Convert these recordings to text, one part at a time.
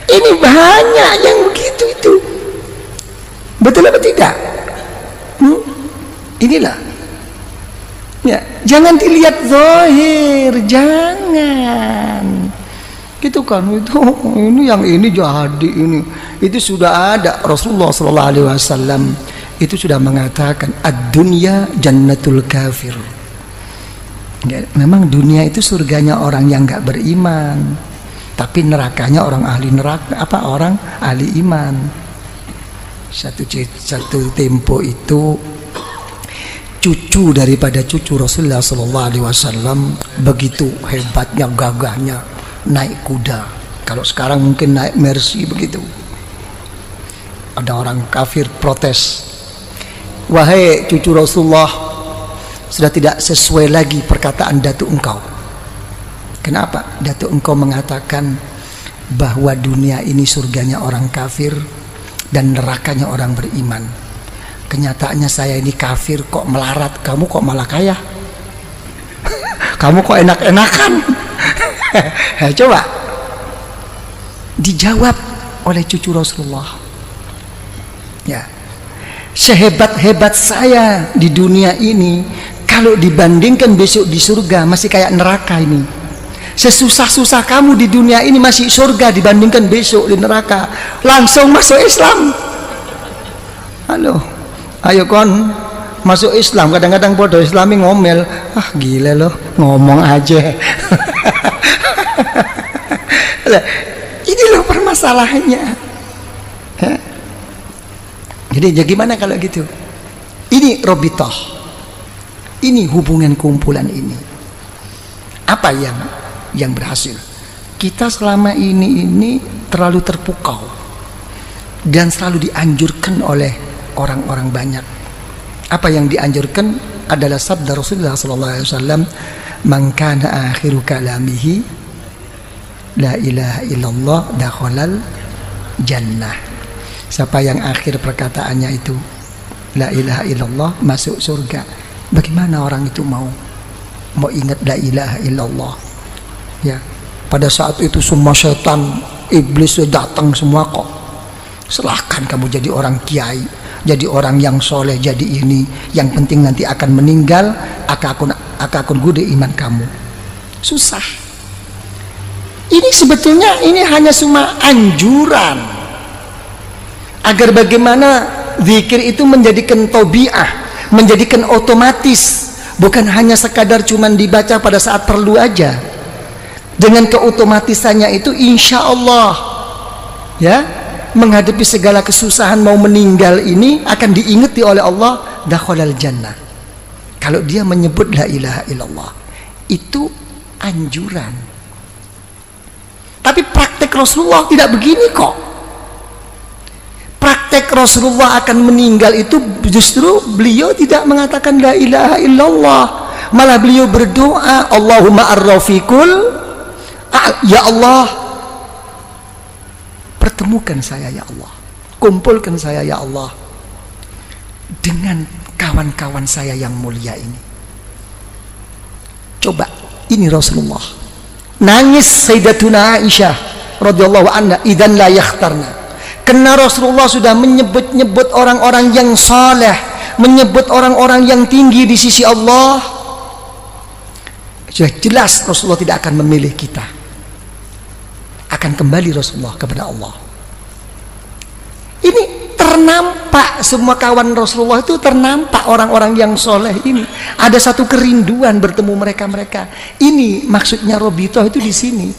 Ini banyak yang begitu itu. Betul apa tidak? Inilah. Ya, jangan dilihat zahir, jangan. Gitu kan, itu ini yang ini jadi ini. Itu sudah ada Rasulullah sallallahu alaihi wasallam itu sudah mengatakan ad-dunya jannatul kafir. Ya, memang dunia itu surganya orang yang enggak beriman, tapi nerakanya orang ahli neraka, orang ahli iman. Satu tempo itu cucu daripada cucu Rasulullah sallallahu alaihi wasallam begitu hebatnya, gagahnya naik kuda. Kalau sekarang mungkin naik Mercy begitu. Ada orang kafir protes, wahai cucu Rasulullah, sudah tidak sesuai lagi perkataan datuk engkau. Kenapa? Datuk engkau mengatakan bahwa dunia ini surganya orang kafir dan nerakanya orang beriman. Kenyataannya saya ini kafir kok melarat, kamu kok malah kaya. Kamu kok enak-enakan. Coba dijawab oleh cucu Rasulullah. Ya, sehebat-hebat saya di dunia ini, kalau dibandingkan besok di surga masih kayak neraka ini. Sesusah-susah kamu di dunia ini masih surga dibandingkan besok di neraka. Langsung masuk Islam. Halo, ayo kon masuk Islam. Kadang-kadang bodoh Islami ngomel, ah gila loh, ngomong aja. Ini loh permasalahannya. Jadi gimana kalau gitu? Ini robitoh, ini hubungan kumpulan ini. Apa yang berhasil? Kita selama ini terlalu terpukau dan selalu dianjurkan oleh orang-orang banyak. Apa yang dianjurkan adalah sabda Rasulullah SAW, man kana akhiru kalamihi la ilaha illallah dakhalal jannah. Siapa yang akhir perkataannya itu la ilaha illallah masuk surga. Bagaimana orang itu mau ingat la ilaha illallah? Ya, pada saat itu semua setan, iblis datang semua kok. Silahkan kamu jadi orang kiai, jadi orang yang soleh, jadi ini. Yang penting nanti akan meninggal, akakun gude iman kamu. Susah. Ini sebetulnya ini hanya cuma anjuran agar bagaimana zikir itu menjadikan tabiah, menjadikan otomatis, bukan hanya sekadar cuman dibaca pada saat perlu aja. Dengan keotomatisannya itu insya Allah ya, menghadapi segala kesusahan mau meninggal ini akan diingati oleh Allah, dakhalal jannah. Kalau dia menyebut la ilaha illallah, itu anjuran. Tapi praktek Rasulullah tidak begini kok. Praktek Rasulullah akan meninggal itu justru beliau tidak mengatakan la ilaha illallah, malah beliau berdoa, Allahumma ar-rafiqul, ya Allah pertemukan saya ya Allah, kumpulkan saya ya Allah dengan kawan-kawan saya yang mulia ini. Coba, ini Rasulullah nangis Sayyidatuna Aisyah radhiyallahu anha idzan la yakhtarna. Karena Rasulullah sudah menyebut-nyebut orang-orang yang saleh, menyebut orang-orang yang tinggi di sisi Allah. Sudah jelas Rasulullah tidak akan memilih kita. Akan kembali Rasulullah kepada Allah. Ini ternampak, semua kawan Rasulullah itu ternampak orang-orang yang soleh ini. Ada satu kerinduan bertemu mereka-mereka. Ini maksudnya robitoh itu di sini.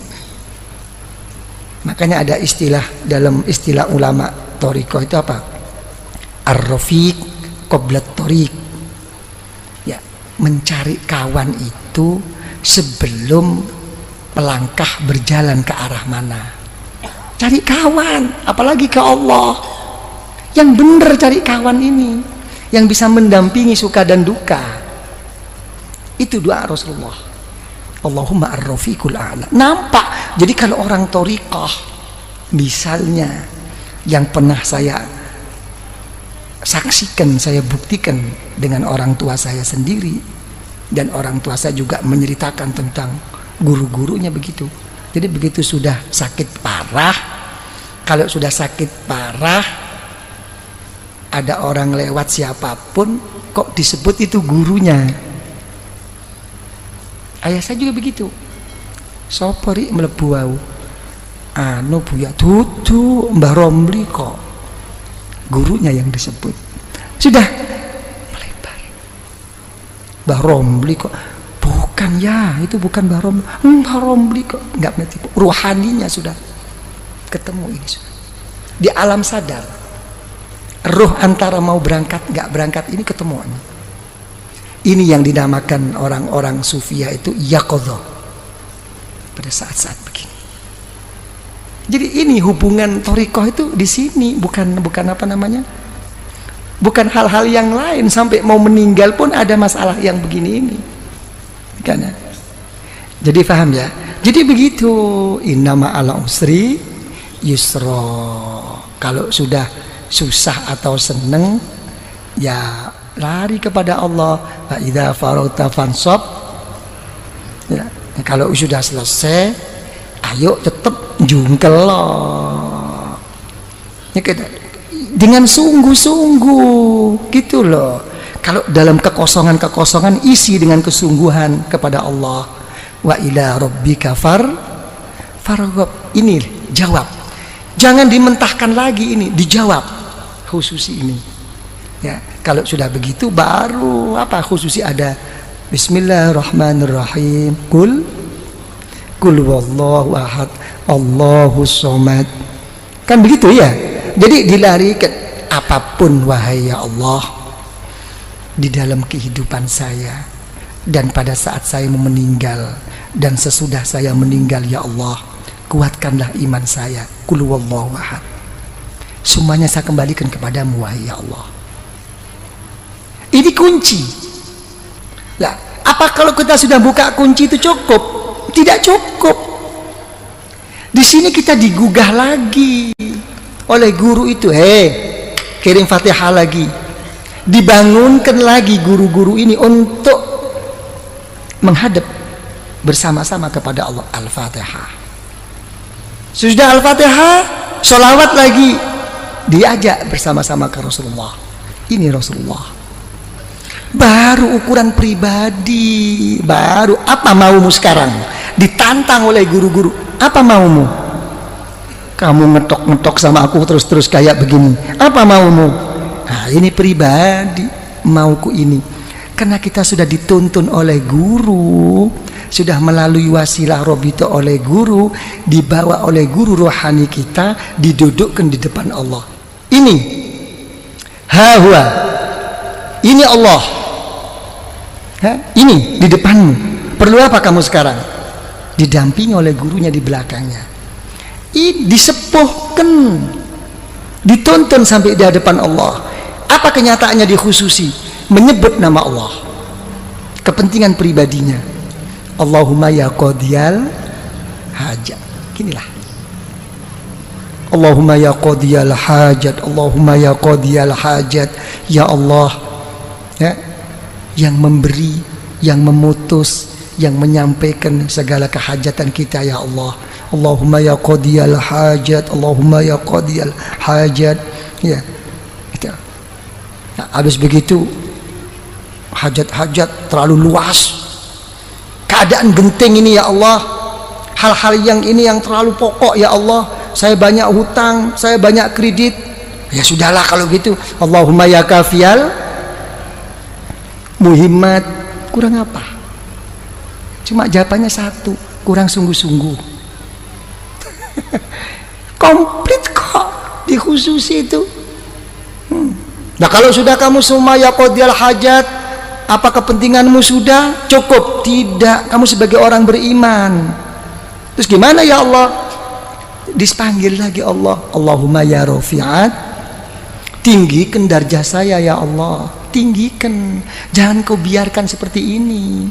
Makanya ada istilah, dalam istilah ulama thariqah itu apa? Ar-rafiq qablat thariq. Ya, mencari kawan itu sebelum melangkah berjalan ke arah mana. Cari kawan, apalagi ke Allah. Yang benar cari kawan ini, yang bisa mendampingi suka dan duka. Itu doa Rasulullah. Allahumma ar-rafiqul a'la. Nampak. Jadi kalau orang thariqah misalnya yang pernah saya saksikan, saya buktikan dengan orang tua saya sendiri, dan orang tua saya juga menceritakan tentang guru-gurunya begitu. Jadi begitu sudah sakit parah, kalau sudah sakit parah, ada orang lewat siapapun, kok disebut itu gurunya. Ayah saya juga begitu. Sopori melebu wau. Anu buya tutu Mbah Romli kok. Gurunya yang disebut. Sudah melebar. Mbah Romli kok. Bukan ya, itu bukan Mbah Romli. Mbah Romli kok. Enggak berarti. Ruhaninya sudah ketemu ini sudah. Di alam sadar. Ruh antara mau berangkat enggak berangkat ini ketemuan. Ini yang dinamakan orang-orang sufiyah itu yaqadha. Pada saat-saat begini. Jadi ini hubungan thariqah itu di sini, bukan apa namanya? Bukan hal-hal yang lain, sampai mau meninggal pun ada masalah yang begini ini. Karena jadi paham ya? Jadi begitu, innama ala usri yusra. Kalau sudah susah atau seneng ya lari kepada Allah. Fa idza faragta fansab. Ya, kalau sudah selesai, ayo tetap jungkel loh. Ya, dengan sungguh-sungguh gitu loh. Kalau dalam kekosongan isi dengan kesungguhan kepada Allah. Wa ila rabbika farghab. Ini jawab. Jangan dimentahkan lagi ini, dijawab khususi ini. Ya, kalau sudah begitu baru apa khususi ada Bismillahirrahmanirrahim. Kul wallahu ahad, Allahus somad. Kan begitu ya. Jadi dilarikan apapun wahai ya Allah di dalam kehidupan saya dan pada saat saya mau meninggal dan sesudah saya meninggal ya Allah, kuatkanlah iman saya. Kul wallahu ahad. Semuanya saya kembalikan kepadamu wahai ya Allah. Ini kunci. Lah, apa kalau kita sudah buka kunci itu cukup? Tidak cukup. Di sini kita digugah lagi oleh guru itu. Kirim Fatihah lagi. Dibangunkan lagi guru-guru ini untuk menghadap bersama-sama kepada Allah. Al-Fatihah. Sudah Al-Fatihah, sholawat lagi. Diajak bersama-sama ke Rasulullah. Ini Rasulullah. Baru ukuran pribadi. Baru apa maumu sekarang? Ditantang oleh guru-guru. Apa maumu? Kamu ngetok-ngetok sama aku terus-terus kayak begini. Apa maumu? Nah, ini pribadi. Mauku ini. Karena kita sudah dituntun oleh guru, sudah melalui wasilah robito oleh guru, dibawa oleh guru rohani kita, didudukkan di depan Allah. Ini hawa. Ini Allah. Ini di depanmu. Perlu apa kamu sekarang? Didampingi oleh gurunya di belakangnya. Ini disepuhkan, dituntun sampai di hadapan Allah. Apa kenyataannya dikhususi? Menyebut nama Allah. Kepentingan pribadinya. Allahumma ya qadiyal hajat. Inilah. Allahumma ya qadiyal hajat. Allahumma ya qadiyal hajat. Ya Allah. Ya. Yang memberi, yang memutus, yang menyampaikan segala kehajatan kita ya Allah. Allahumma ya qadiyal hajat. Allahumma ya qadiyal hajat. Ya. Gitu. Nah, habis begitu hajat-hajat terlalu luas. Keadaan genting ini ya Allah. Hal-hal yang ini yang terlalu pokok ya Allah. Saya banyak hutang, saya banyak kredit. Ya sudahlah kalau gitu. Allahumma ya kafiyal muhimmat. Kurang apa? Cuma jawabannya satu, kurang sungguh-sungguh. Komplit kok dikhususi itu. Nah kalau sudah kamu semua ya qadiyal hajat, apa kepentinganmu sudah cukup? Tidak, kamu sebagai orang beriman. Terus gimana ya Allah? Dipanggil lagi Allah. Allahumma ya rafi'at, tinggikan darjah saya ya Allah. Tinggikan, jangan kau biarkan seperti ini.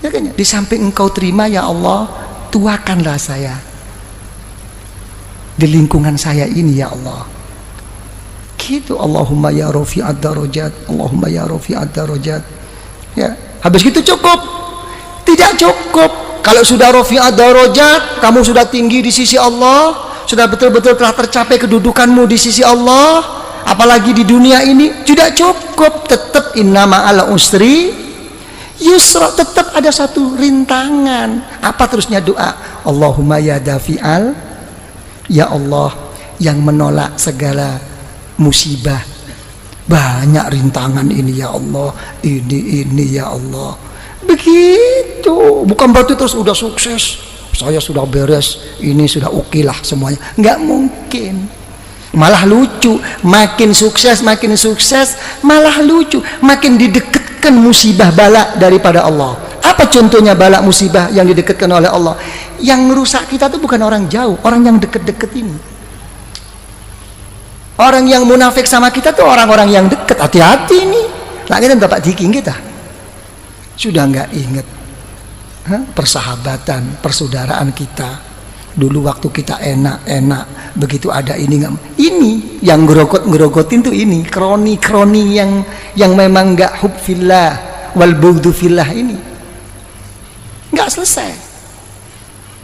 Ya kan? Di samping engkau terima ya Allah, tuakanlah saya di lingkungan saya ini ya Allah. Gitu. Allahumma ya rafi'ad darajat. Allahumma ya rafi'ad darajat. Ya, habis itu cukup? Tidak cukup. Kalau sudah rafi'ad darajat, kamu sudah tinggi di sisi Allah, sudah betul-betul telah tercapai kedudukanmu di sisi Allah, apalagi di dunia ini, tidak cukup. Tetap inna ma'al usri yusra, tetap ada satu rintangan. Apa terusnya doa? Allahumma ya dafi'al, ya Allah yang menolak segala musibah, banyak rintangan ini ya Allah, ini ya Allah. Begitu. Bukan berarti terus udah sukses, saya sudah beres, ini sudah oke lah semuanya. Nggak mungkin. Malah lucu, makin sukses malah lucu, makin didekatkan musibah bala daripada Allah. Apa contohnya bala musibah yang didekatkan oleh Allah? Yang merusak kita itu bukan orang jauh, orang yang deket-deket ini. Orang yang munafik sama kita tuh orang-orang yang dekat. Hati-hati nih, lah kita dapat diking kita. Sudah nggak ingat persahabatan, persaudaraan kita dulu waktu kita enak-enak, begitu ada ini nggak, ini yang ngerogotin tuh ini kroni yang memang nggak hub fillah wal bughdu fillah, ini nggak selesai.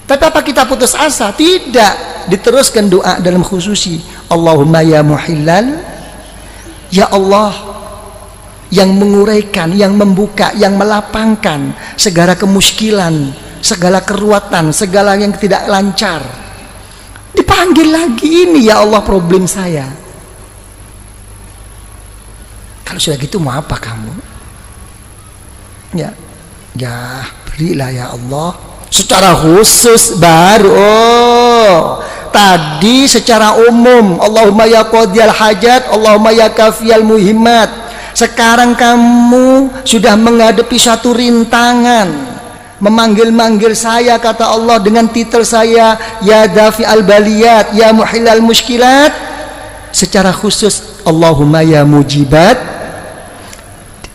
Tapi apa kita putus asa? Tidak, diteruskan doa dalam khususi, Allahumma ya muhillal, ya Allah yang menguraikan, yang membuka, yang melapangkan segala kemuskilan, segala keruatan, segala yang tidak lancar. Dipanggil lagi, ini ya Allah problem saya. Kalau sudah gitu mau apa kamu? Ya berilah ya Allah. Secara khusus baru. Tadi secara umum, Allahumma ya qadiyal hajat, Allahumma ya kafiyal muhimmat. Sekarang kamu sudah menghadapi satu rintangan, memanggil-manggil saya, kata Allah dengan titel saya, ya dafi al-baliyat, ya muhillal muskilat. Secara khusus, Allahumma ya mujibat.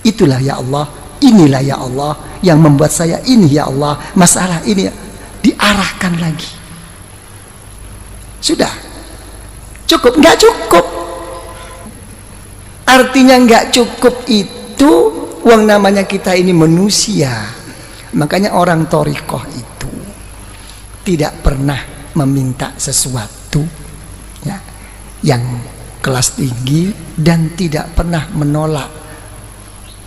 Itulah ya Allah, inilah ya Allah yang membuat saya ini ya Allah, masalah ini diarahkan lagi. Sudah cukup? Nggak cukup. Artinya nggak cukup itu, uang namanya kita ini manusia. Makanya orang thariqah itu tidak pernah meminta sesuatu ya, yang kelas tinggi, dan tidak pernah menolak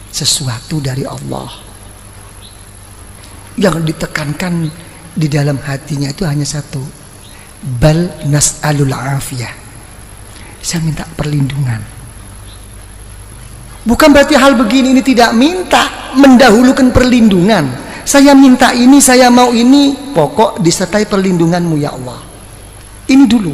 sesuatu dari Allah. Yang ditekankan di dalam hatinya itu hanya satu, bal nas'alul afiyah, saya minta perlindungan. Bukan berarti hal begini ini tidak minta, mendahulukan perlindungan. Saya minta ini, saya mau ini, pokok disertai perlindunganmu ya Allah. Ini dulu.